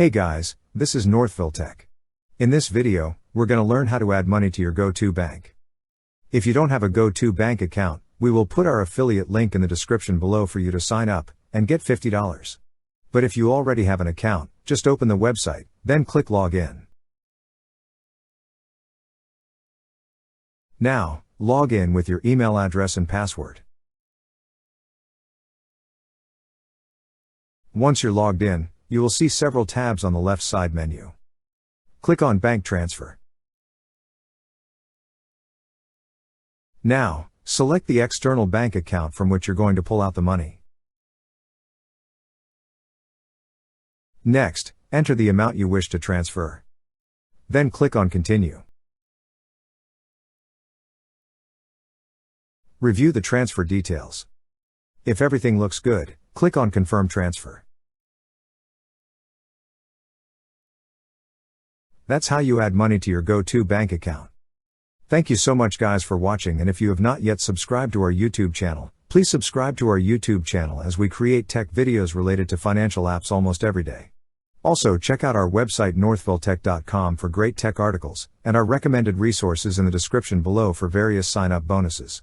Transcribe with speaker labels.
Speaker 1: Hey guys, this is Northville Tech. In this video, we're going to learn how to add money to your GO2Bank. If you don't have a GO2Bank account, we will put our affiliate link in the description below for you to sign up and get $50. But if you already have an account, just open the website, then click Login. Now, log in with your email address and password. Once you're logged in, you will see several tabs on the left side menu. Click on Bank Transfer. Now, select the external bank account from which you're going to pull out the money. Next, enter the amount you wish to transfer. Then click on Continue. Review the transfer details. If everything looks good, click on Confirm Transfer. That's how you add money to your GO2Bank account. Thank you so much guys for watching, and if you have not yet subscribed to our YouTube channel, please subscribe to our YouTube channel as we create tech videos related to financial apps almost every day. Also check out our website northvilletech.com for great tech articles, and our recommended resources in the description below for various sign-up bonuses.